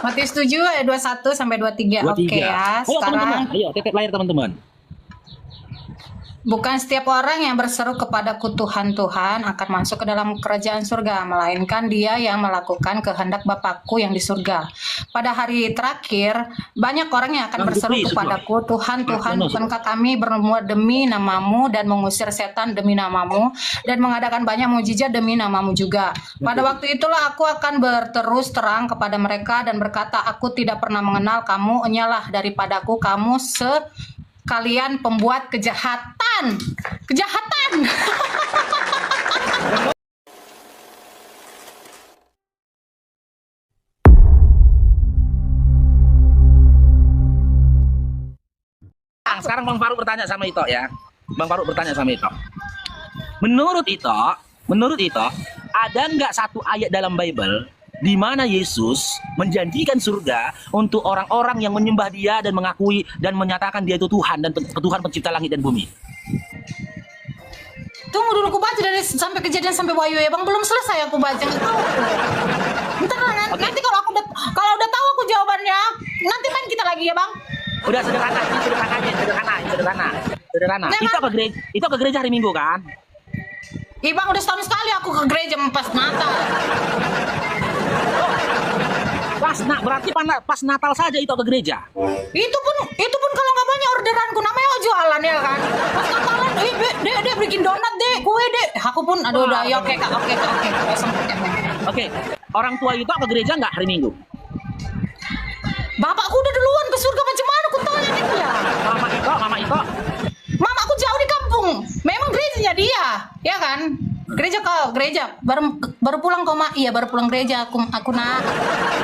Matius 7 ayat 21 sampai 23. 23. Oke ya. Ayo teman-teman, Sekarang ayo titik layar teman-teman. bukan setiap orang yang berseru kepadaku Tuhan, Tuhan akan masuk ke dalam kerajaan surga, melainkan dia yang melakukan kehendak Bapakku yang di surga. Pada hari terakhir, banyak orang yang akan berseru kepadaku, Tuhan, Tuhan, bukankah kami bernubuat demi namamu dan mengusir setan demi namamu dan mengadakan banyak mujizat demi namamu juga. Pada waktu itulah aku akan berterus terang kepada mereka dan berkata, aku tidak pernah mengenal kamu, enyalah daripadaku kamu kalian pembuat kejahatan. Kejahatan. Sekarang Bang Faruk bertanya sama Ito ya. Bang Faruk bertanya sama Ito. Menurut Ito, ada nggak satu ayat dalam Bible di mana Yesus menjanjikan surga untuk orang-orang yang menyembah Dia dan mengakui dan menyatakan Dia itu Tuhan dan Tuhan pencipta langit dan bumi? Tunggu dulu, aku baca dari sampai kejadian sampai Wahyu ya Bang, belum selesai aku baca. Nggak tahu. Bentar, nanti kalau udah tahu aku jawabannya, nanti main kita lagi ya Bang. Udah sederhana. Ya, Itu ke gereja hari Minggu kan? Ih Bang, udah setahun sekali aku ke gereja pas Natal. Berarti pas Natal saja itu ke gereja. Itu pun kalau nggak banyak orderanku, namanya jualan ya kan. Pas Natalan, dia bikin donat deh, kue deh. Aku pun aduh udah ya oke kak. Oke, orang tua itu ke gereja nggak hari Minggu? Bapakku udah duluan ke surga, macam mana aku tanya dia? Mama Ito. Mama aku jauh di kampung. Memang gerejanya dia, ya kan? Gereja baru pulang kok Mak. Iya baru pulang gereja aku nak.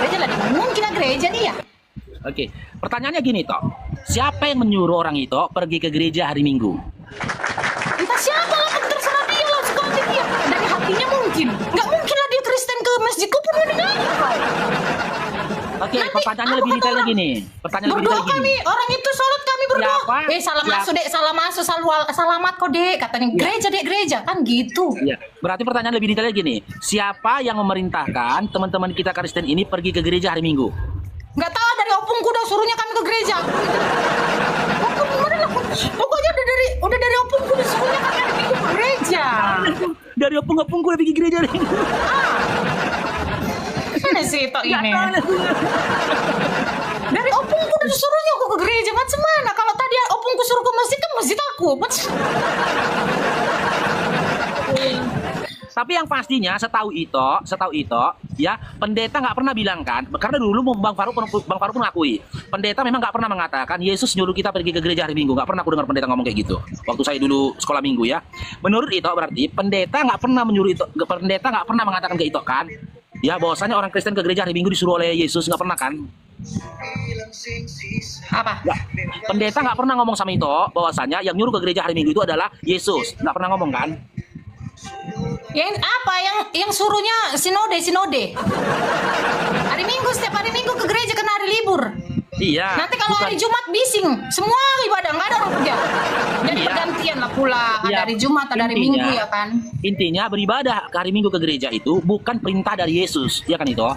Gereja lah, mungkin gereja nih ya. Oke, pertanyaannya gini Tok. Siapa yang menyuruh orang itu pergi ke gereja hari Minggu? Entah siapa lah, terserah dia lah, suka hati dia. Dari hatinya mungkin. Nggak mungkin lah dia Kristen ke masjidku pun mendengar. Oke, pertanyaannya lebih detailnya gini. Berdoa kami, orang itu sholat kami berdoa. Salah masuk, salamat kok dek. Katanya gereja kan gitu. Iya, berarti pertanyaan lebih detailnya gini. Siapa yang memerintahkan teman-teman kita Kristen ini pergi ke gereja hari Minggu? Nggak tahu, dari opungku udah suruhnya kami ke gereja. Pokoknya udah dari opungku udah suruhnya kami hari Minggu ke gereja. Dari opung-opungku udah pergi gereja hari Minggu. Mana sih Tok ini? Dari opungku udah suruhnya aku ke gereja. Macam mana? Kalau tadi opungku suruh ke masjid, kan masjid aku. Tapi yang pastinya setahu Ito, ya pendeta nggak pernah bilang kan, karena dulu Bang Faruk pun ngakui, pendeta memang nggak pernah mengatakan Yesus nyuruh kita pergi ke gereja hari Minggu. Nggak pernah aku dengar pendeta ngomong kayak gitu. Waktu saya dulu sekolah Minggu ya. Menurut Ito berarti pendeta nggak pernah mengatakan ke Ito kan, ya bahwasanya orang Kristen ke gereja hari Minggu disuruh oleh Yesus, nggak pernah kan? Apa? Ya, pendeta nggak pernah ngomong sama Ito bahwasanya yang nyuruh ke gereja hari Minggu itu adalah Yesus, nggak pernah ngomong kan? Yang suruhnya sinode. Hari Minggu, setiap hari Minggu ke gereja karena hari libur. Iya. Nanti kalau hari Jumat bising, semua ibadah nggak ada orang kerja. Jadi pergantian lah pula, ada hari Jumat, ada hari Minggu ya kan. Intinya beribadah hari Minggu ke gereja itu bukan perintah dari Yesus, ya kan Ito?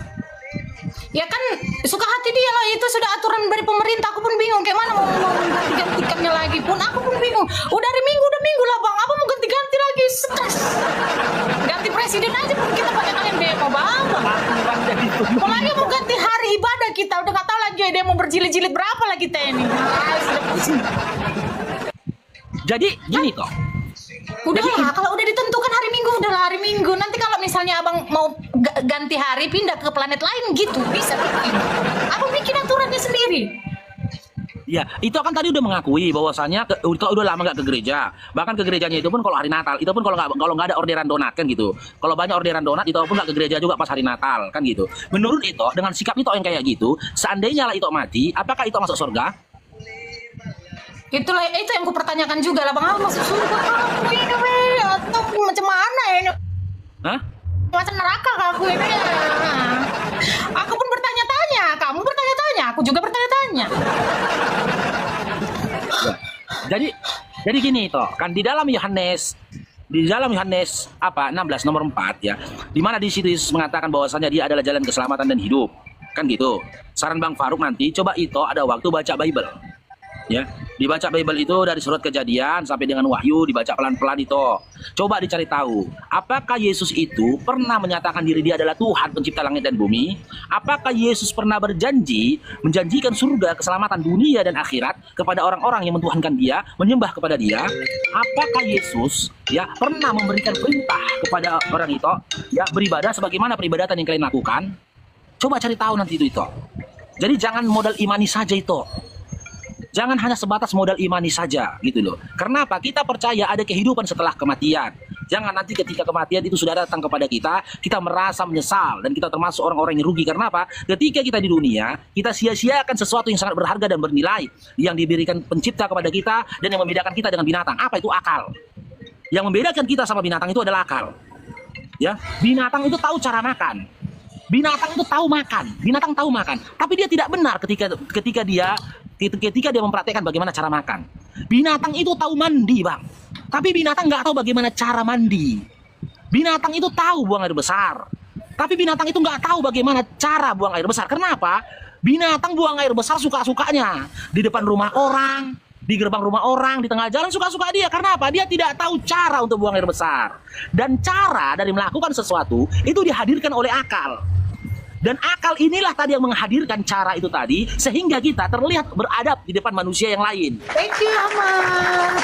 Ya kan suka hati dia lah, itu sudah aturan dari pemerintah. Aku pun bingung kayak mana mau ganti-gantikannya lagi pun, aku pun bingung. Udah minggu lah Bang, apa mau ganti-ganti lagi, stres. Ganti presiden aja pun kita banyak kalian demo Bang. Apalagi mau ganti hari ibadah kita, udah gak tahu lagi dia mau berjilid-jilid berapa lagi kita ini. Sudah pusing. Jadi gini Toh. Udahlah, kalau udah ditentukan hari Minggu, udahlah hari Minggu. Nanti kalau misalnya abang mau ganti hari, pindah ke planet lain gitu, bisa bikin. Abang bikin aturannya sendiri. Ya, itu kan tadi udah mengakui bahwasannya udah lama nggak ke gereja. Bahkan ke gerejanya itu pun kalau hari Natal, itu pun kalau nggak ada orderan donat kan gitu. Kalau banyak orderan donat, itu pun nggak ke gereja juga pas hari Natal kan gitu. Menurut itu, dengan sikap itu yang kayak gitu, seandainya lah itu mati, apakah itu masuk surga? Itu yang ku pertanyakan juga lah, Bang, masuk surga aku ini atau macam mana ini? Hah? Macam neraka aku ini. Aku pun bertanya-tanya, kamu bertanya-tanya, aku juga bertanya-tanya. Jadi gini toh, kan di dalam Yohanes 16 nomor 4 ya, di mana di situ Yesus mengatakan bahwasanya dia adalah jalan keselamatan dan hidup. kan gitu. Saran Bang Faruk nanti coba itu ada waktu baca Bible. Ya, dibaca Bible itu dari surat Kejadian sampai dengan Wahyu, dibaca pelan-pelan itu. Coba dicari tahu, apakah Yesus itu pernah menyatakan diri dia adalah Tuhan pencipta langit dan bumi? Apakah Yesus pernah menjanjikan surga, keselamatan dunia dan akhirat kepada orang-orang yang mentuhankan dia, menyembah kepada dia? Apakah Yesus ya pernah memberikan perintah kepada orang itu ya beribadah sebagaimana peribadatan yang kalian lakukan? Coba cari tahu nanti itu. Jadi jangan modal imani saja itu. Jangan hanya sebatas modal imani saja gitu loh. Karena apa? Kita percaya ada kehidupan setelah kematian. Jangan nanti ketika kematian itu sudah datang kepada kita, kita merasa menyesal dan kita termasuk orang-orang yang rugi. Karena apa? Ketika kita di dunia, kita sia-siakan sesuatu yang sangat berharga dan bernilai yang diberikan pencipta kepada kita dan yang membedakan kita dengan binatang. Apa itu? Akal. Yang membedakan kita sama binatang itu adalah akal. Ya, binatang itu tahu cara makan. Binatang itu tahu makan. Binatang tahu makan, tapi dia tidak benar ketika dia mempraktekkan bagaimana cara makan. Binatang itu tahu mandi, Bang. Tapi binatang nggak tahu bagaimana cara mandi. Binatang itu tahu buang air besar. Tapi binatang itu nggak tahu bagaimana cara buang air besar. Kenapa? Binatang buang air besar suka-sukanya. Di depan rumah orang, di gerbang rumah orang, di tengah jalan suka-suka dia. Karena apa? Dia tidak tahu cara untuk buang air besar. Dan cara dari melakukan sesuatu itu dihadirkan oleh akal. Dan akal inilah tadi yang menghadirkan cara itu tadi, sehingga kita terlihat beradab di depan manusia yang lain. Thank you, Ahmad.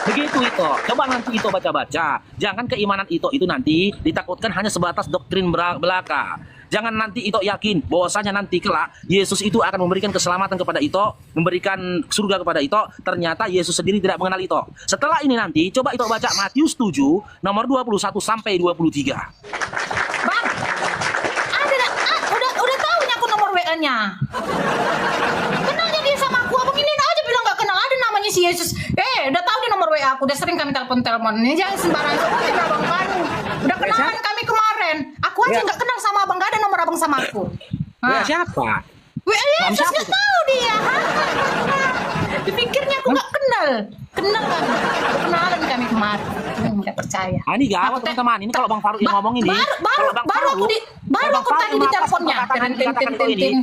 Begitu itu. Coba nanti itu baca-baca. Jangan keimanan itu nanti ditakutkan hanya sebatas doktrin belaka. Jangan nanti itu yakin bahwasanya nanti kelak Yesus itu akan memberikan keselamatan kepada itu, memberikan surga kepada itu. Ternyata Yesus sendiri tidak mengenal itu. Setelah ini nanti coba itu baca Matius 7 nomor 21 sampai 23. Bang, udah tahu nih aku nomor WA-nya. Kenalnya dia sama aku. Abang ini aja bilang nggak kenal, ada namanya si Yesus. Udah tahu dia nomor WA aku. Udah sering kami telepon-telepon. Ini jangan sembarangan sebutin abang baru. Udah kenalan kami kemarin. Aku aja nggak kenal sama abang, nggak ada nomor abang sama aku. Ya, siapa? WA Yesus nggak tahu dia. Dipikirnya aku nggak kenal. Kenal kan? Kenalan kami kemarin. Nggak percaya. Ini gawat teman-teman. Ini kalau Bang Faruk yang ngomong ini. Baru aku tadi di teleponnya.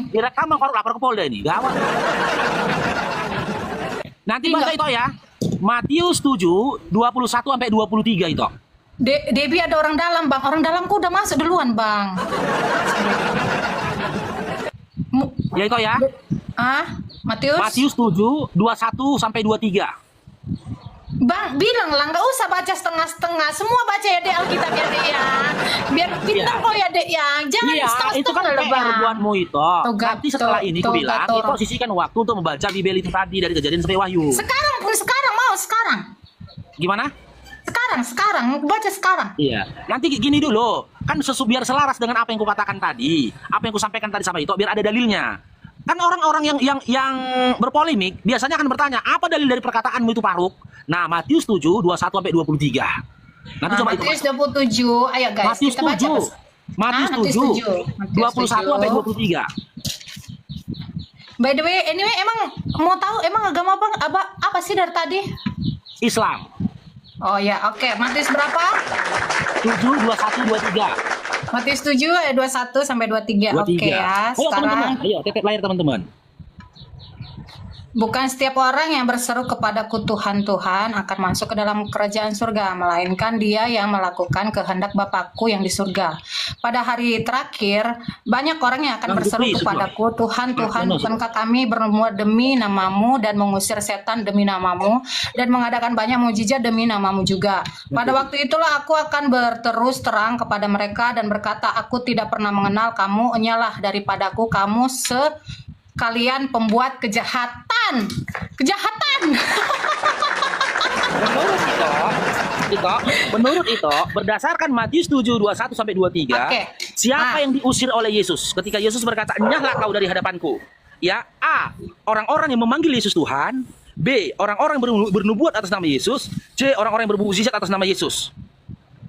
Direkam Bang Faruk lapor ke Polda ini. Gawat. Nanti baca itu ya. Matius 7 21 sampai 23 itu. Debbie ada orang dalam, Bang. Orang dalamku udah masuk duluan, Bang. Ya itu ya. Matius 7 21 sampai 23. Bang, bilang lah nggak usah baca setengah-setengah. Semua baca ya Dek Alkitab ya Dek ya. Biar pintar kok ya Dek ya. Jangan setengah-setengah itu kan PR buatmu itu. Nanti setelah ini aku bilang, itu sisihkan waktu untuk membaca Bible itu tadi dari Kejadian sampai Wahyu. Sekarang. Gimana? Sekarang, baca sekarang. Iya. Nanti gini dulu, kan biar selaras dengan apa yang kukatakan tadi, apa yang kusampaikan tadi sama itu, biar ada dalilnya. Kan orang-orang yang berpolemik biasanya akan bertanya, apa dalil dari perkataanmu itu, Faruk? Nah, Matius 7 21 sampai 23. Nanti coba itu. Matius 27. Ayo guys, Matius kita baca. Matius 7 21 sampai 23. By the way, anyway, emang mau tahu emang agama Bang apa sih dari tadi? Islam. Oh ya, oke. Matius berapa? 7 21 23. Matius 7 21 sampai 23. Oke ya. Ayo teman-teman, ayo tetep layar teman-teman. Bukan setiap orang yang berseru kepadaku Tuhan, Tuhan akan masuk ke dalam kerajaan surga, melainkan dia yang melakukan kehendak Bapakku yang di surga. Pada hari terakhir, banyak orang yang akan berseru kepadaku, Tuhan, Tuhan, bukankah kami bernubuat demi namamu dan mengusir setan demi namamu dan mengadakan banyak mukjizat demi namamu juga. Pada waktu itulah aku akan berterus terang kepada mereka dan berkata, aku tidak pernah mengenal kamu, enyalah daripadaku kamu kalian pembuat kejahatan. Menurut itu, berdasarkan Matius 7 21 sampai 23, siapa yang diusir oleh Yesus ketika Yesus berkata, "Enyahlah kau dari hadapanku." Ya, A, orang-orang yang memanggil Yesus Tuhan, B, orang-orang yang bernubuat atas nama Yesus, C, orang-orang yang bermukjizat atas nama Yesus.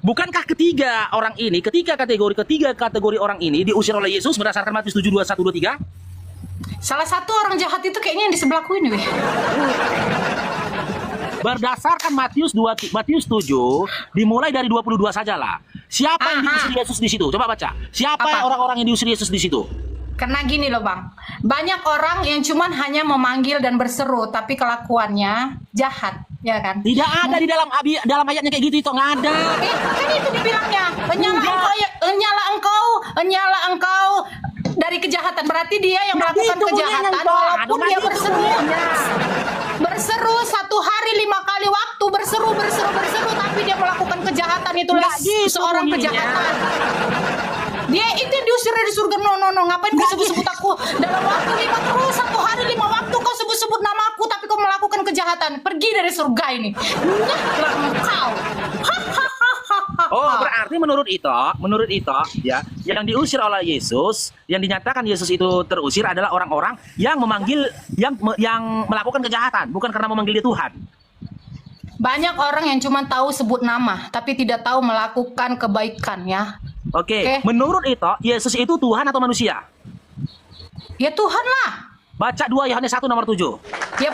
Bukankah ketiga kategori orang ini diusir oleh Yesus berdasarkan Matius 7 21 23? Salah satu orang jahat itu kayaknya yang di sebelahku ini, weh. Berdasarkan Matius 7 dimulai dari 22 sajalah. Siapa yang diusir Yesus di situ? Coba baca. Siapa orang-orang yang diusir Yesus di situ? Karena gini loh Bang, banyak orang yang cuman hanya memanggil dan berseru, tapi kelakuannya jahat, ya kan? Tidak ada di dalam ayatnya kayak gitu, itu nggak ada. Kan itu dibilangnya, nyala engkau dari kejahatan. Berarti dia yang melakukan itu bunyinya, kejahatan Toh. walaupun Aduh, dia itu berseru. bunyinya. Berseru 1 hari 5 kali waktu, berseru, tapi dia melakukan kejahatan, itulah Nggak gitu seorang bunyinya. kejahatan. Dia itu yang diusir dari surga. No, ngapain kau sebut-sebut aku dalam waktu 5 terus, 1 hari 5 waktu kau sebut-sebut nama aku, tapi kau melakukan kejahatan. Pergi dari surga ini. Nyahlah engkau. Oh, berarti menurut itu ya, yang diusir oleh Yesus, yang dinyatakan Yesus itu terusir adalah orang-orang yang memanggil yang melakukan kejahatan, bukan karena memanggil dia Tuhan. Banyak orang yang cuma tahu sebut nama, tapi tidak tahu melakukan kebaikan ya. Oke. Menurut itu Yesus itu Tuhan atau manusia? Ya Tuhan lah. Baca 2 Yohanes 1 nomor 7. Dia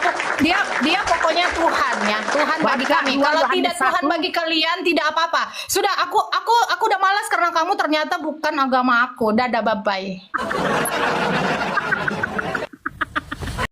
pokoknya Tuhan ya, Tuhan bagi Baca kami. 2 Kalau Yohanes tidak Tuhan 1. bagi kalian tidak apa-apa. Sudah aku udah malas karena kamu ternyata bukan agama aku. Dadah, bye bye.